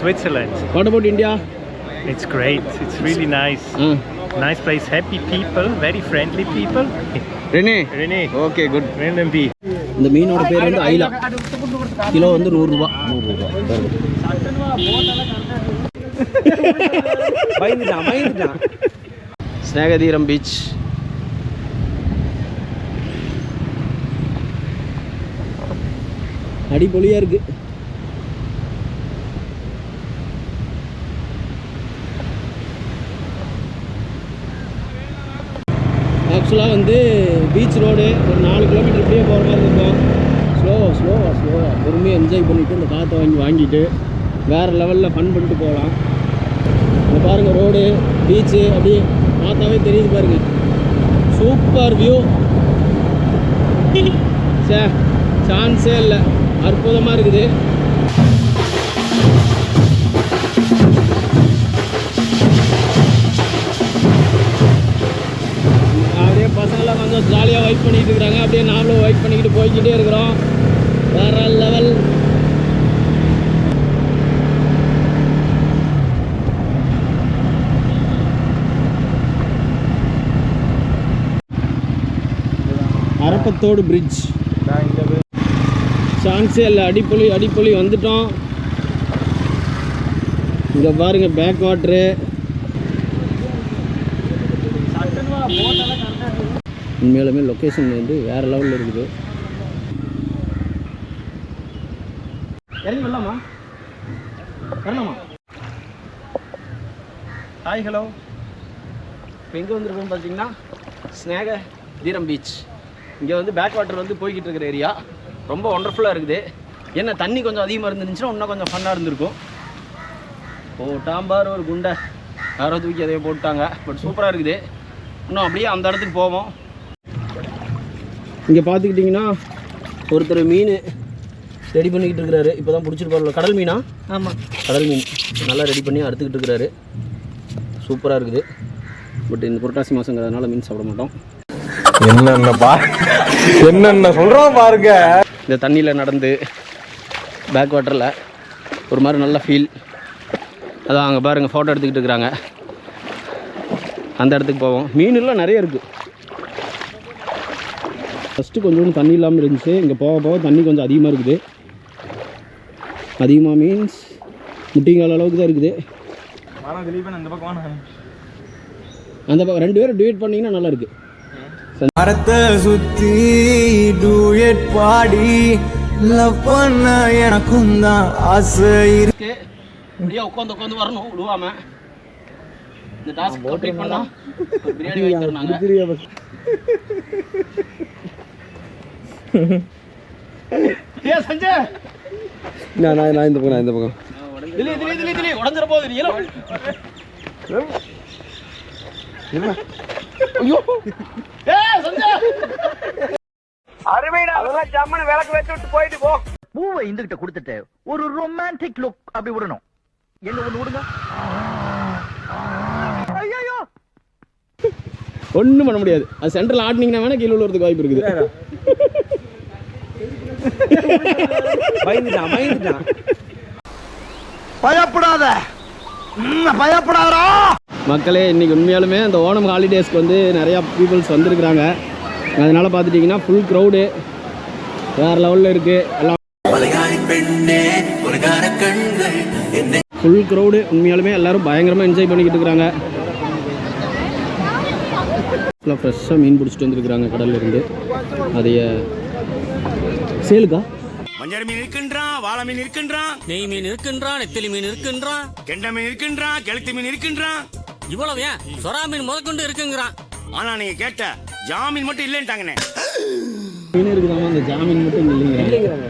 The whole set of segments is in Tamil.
Switzerland. What about India? It's great. It's really nice. Nice place, happy people, very friendly people. Rene. Okay, good. Random B. இந்த மீனோட பேர் வந்து ஐலா. கிலோ வந்து 100 ரூபாய். பயந்துட்டான். ஸ்நேகதீரம் பீச். அடிப்பொலியா இருக்கு. ஆக்சுவலாக வந்து பீச் ரோடு ஒரு 4 கிலோமீட்டர் இப்படியே போகிற மாதிரி இருக்கும். ஸ்லோவாக பொறுமையாக என்ஜாய் பண்ணிவிட்டு இந்த காற்றை வாங்கிட்டு வேறு லெவலில் ஃபன் பண்ணிட்டு போகலாம். இங்கே பாருங்கள், ரோடு பீச்சு அப்படியே பார்த்தாவே தெரியுது பாருங்கள். சூப்பர் வியூ, சான்ஸே இல்லை, அற்புதமாக இருக்குது. அப்படியே பசங்களாம் கொஞ்சம் ஜாலியாக வைப் பண்ணிக்கிட்டு இருக்கிறாங்க. அப்படியே நாமளும் வைப் பண்ணிக்கிட்டு போய்கிட்டே இருக்கிறோம். வேற லெவல். அரப்பத்தோடு பிரிட்ஜ் சான்ஸே இல்லை, அடிப்பொலி வந்துட்டோம். இங்கே பாருங்க, பேக் வாட்ரு. உண்மையிலுமே லொக்கேஷன் வந்து வேறு லெவலில் இருக்குது. இறங்கி வரலாமா? Hi, hello. இப்போ எங்கே வந்துருக்கோம் பார்த்தீங்கன்னா ஸ்நேகதீரம் பீச். இங்கே வந்து பேக் வாட்டர் வந்து போய்கிட்டு இருக்கிற ஏரியா. ரொம்ப ஒண்டர்ஃபுல்லாக இருக்குது. என்ன தண்ணி கொஞ்சம் அதிகமாக இருந்துச்சுன்னா இன்னும் கொஞ்சம் ஃபன்னாக இருந்திருக்கும். போட்டாம்பார் ஒரு குண்டை யாரோ தூக்கி அதையே போட்டாங்க. பட் சூப்பராக இருக்குது. இன்னும் அப்படியே அந்த இடத்துக்கு போவோம். இங்கே பார்த்துக்கிட்டிங்கன்னா ஒருத்தர் மீன் ரெடி பண்ணிக்கிட்டு இருக்கிறாரு. இப்போ தான் பிடிச்சிருப்பாரு. கடல் மீனா? ஆமாம், கடல் மீன் நல்லா ரெடி பண்ணி அறுத்துக்கிட்டு இருக்கிறாரு. சூப்பராக இருக்குது. பட் இந்த புரட்டாசி மாதங்கிறதுனால மீன் சாப்பிட மாட்டோம். என்னென்ன சொல்கிறோம் பாருங்க. இந்த தண்ணியில் நடந்து பேக் வாட்டரில் ஒரு மாதிரி நல்ல ஃபீல். அதான் அங்கே பாருங்கள், ஃபோட்டோ எடுத்துக்கிட்டு இருக்கிறாங்க. அந்த இடத்துக்கு போவோம். மீன்லாம் நிறைய இருக்குது. ஃபஸ்ட்டு கொஞ்சோண்டு தண்ணி இல்லாமல் இருந்துச்சு. இங்கே போக தண்ணி கொஞ்சம் அதிகமாக இருக்குது. அதிகமாக மீன்ஸ் முட்டிங்கால அளவுக்கு தான் இருக்குது. அந்த பக்கம் 2 பேரும் டிவைட் பண்ணிங்கன்னா நல்லா இருக்குது. மரத்தை சுற்றி டூயட் பாடி லவ் பண்ண எனக்கும் தான் ஆசை இருக்கு. அப்படியே உட்காந்து வரணும் விடுவாம. இந்த டாஸ்க் கம்ப்ளீட் பண்ணா பிரியாணி வாங்கி தருவாங்க. ஏ சஞ்சய், நான் இந்த பக்கம் திலி உடைஞ்சிர போகுது. நீ இல்ல ஐயோ, ஏ சஞ்சய் அருமைடா. அதெல்லாம் ஜம்மன விளக்கு வச்சு விட்டு போயிட்டு போ. பூவை இந்துகிட்ட கொடுத்துட்டு ஒரு ரொமான்டிக் லுக் அப்படி விடணும். என்ன ஒண்ணு விடுங்க. ஐயோ, ஒன்றும் பண்ண முடியாது. அது சென்ட்ரல் ஆடினீங்கன்னா வேணா கீழே விழுறதுக்கு வாய்ப்பு இருக்குது. பயந்துட்டான். பயப்படாதா மக்களே. இன்னைக்கு உண்மையாலுமே அந்த ஓணம் ஹாலிடேஸ்க்கு வந்து நிறையா பீப்புள்ஸ் வந்திருக்கிறாங்க. அதனால பார்த்துட்டிங்கன்னா ஃபுல் க்ரௌடு வேறு லெவலில் இருக்குது. எல்லாம் ஃபுல் க்ரௌடு. உண்மையாலுமே எல்லோரும் பயங்கரமாக என்ஜாய் பண்ணிக்கிட்டு இருக்கிறாங்க. எல்லாம் ஃப்ரெஷ்ஷாக மீன் பிடிச்சிட்டு வந்துருக்குறாங்க கடல்லேருந்து. அதைய சேலுக்கா மஞ்சள் மீன் இருக்கின்றான், வாழை மீன் இருக்கின்றான், நெய் மீன் இருக்கின்றான், நெத்திலி மீன் இருக்கின்றான், கெண்டை மீன் இருக்கின்றான், கெளுத்தி மீன் இருக்கின்றான். இவ்வளவு ஏன் சொரா மீன் முதற்கொண்டு இருக்குங்கிறான். ஆனா நீங்க கேட்ட ஜாமீன் மட்டும் இல்லைன்ட்டாங்கண்ணே. மீன் இருக்குதாமா, அந்த ஜாமீன் மட்டும் இல்லைங்கிறாங்க.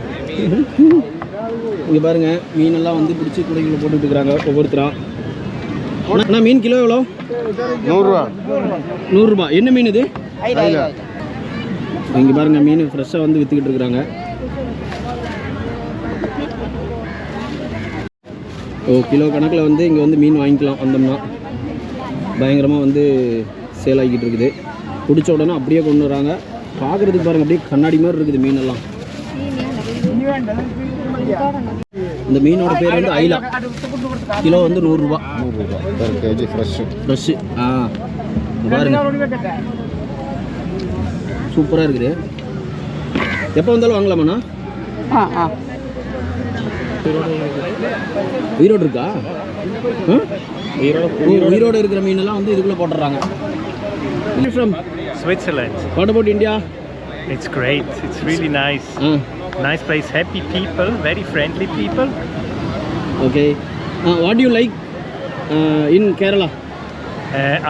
இங்கே பாருங்க, மீனெல்லாம் வந்து பிடிச்சி குடைகளை போட்டுட்டு இருக்கிறாங்க ஒவ்வொருத்தரா. அண்ணா மீன் கிலோ எவ்வளோ? 100 ரூபா. என்ன மீன் இது? இங்கே பாருங்க, மீன் ஃப்ரெஷ்ஷாக வந்து விற்றுக்கிட்டு இருக்கிறாங்க. கிலோ கணக்கில் வந்து இங்கே வந்து மீன் வாங்கிக்கலாம் வந்தோம்னா. பயங்கரமாக வந்து சேல் ஆகிக்கிட்டு இருக்குது. பிடிச்ச உடனே அப்படியே கொண்டு வராங்க. பார்க்குறதுக்கு பாருங்கள், அப்படியே கண்ணாடி மாதிரி இருக்குது மீனெல்லாம். இந்த மீனோட பேர் வந்து ஐலா. கிலோ வந்து 100 ரூபா. 100 ரூபா பெர் கேஜி ஃப்ரெஷ்ஷு. ஃப்ரெஷ்ஷு. பாருங்க சூப்பராக இருக்குது. எப்போ வந்தாலும் வாங்கலாமாண்ணா? உயிரோடு இருக்கா? உயிரோடு இருக்கிற மீனெல்லாம் வந்து இதுக்குள்ளே போட்டுடுறாங்க. From Switzerland. What about India? It's great. It's really nice. Nice place, happy people, very friendly people. Okay. What do you like in Kerala?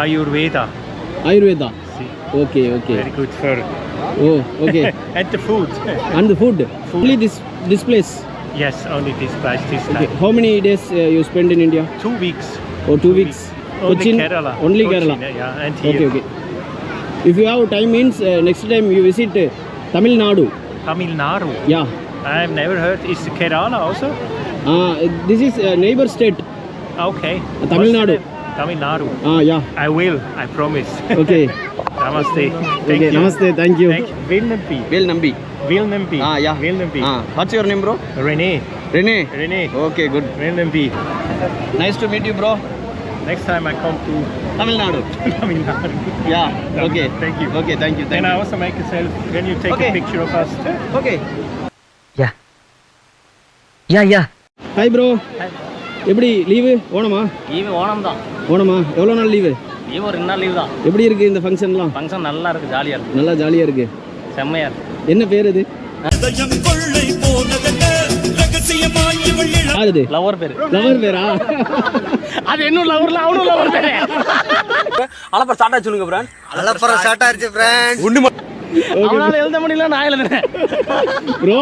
Ayurveda. Ayurveda. See, Okay. very good for. Oh, okay. And the food. And the food? Only this place? Yes, only this place this Okay. time. How many days you spend in India? 2 weeks. Oh, 2 weeks. Only Cochin? Kerala. Only Cochin, Kerala. Yeah, and here. Okay. If you have time means next time you visit Tamil Nadu. Tamil Nadu. Yeah. I've never heard. Is Kerala also? This is neighbor state. Okay. Tamil What's the Nadu. name? Tamil Nadu. Yeah. I will. I promise. Okay. Namaste. Thank Okay. you. Namaste. Thank you. Vilnampi. Well, Nambi. Vilnampi. Yeah. Vilnampi. What's your name, bro? Rene. Rene. Rene. Okay, good. Vilnampi. Nice to meet you, bro. Next time I come to Tamil Nadu. Tamil Nadu. Yeah. Okay. Thank you. Okay. Thank you. Can I also make a selfie? Can you take Okay. a picture of us? Okay. Yeah Hi, bro. எப்படி லீவு? ஓணமா? லீவு ஓணம் தான். ஓணமா? எவ்வளோ நாள் லீவு? லீவு ஒரு 2 நாள் லீவு தான். எப்படி இருக்கு இந்த ஃபங்க்ஷன்லாம்? ஃபங்க்ஷன் நல்லா இருக்கு, ஜாலியாக இருக்கு, நல்லா ஜாலியாக இருக்கு. செம்மையாக இருக்கு. என்ன பேர் இது? யார் இது? லவர் பேர். லவர் பேரா? அது இன்னும் லவர்ல அவனும் லவர் பேர். அலப்பற ஸ்டார்ட் ஆச்சு சொல்லுங்க ஃப்ரெண்ட். அலப்பற ஸ்டார்ட் ஆயிருச்சு ஃப்ரெண்ட். அவனால எழுத முடியல, நான் எழுதுறேன். ப்ரோ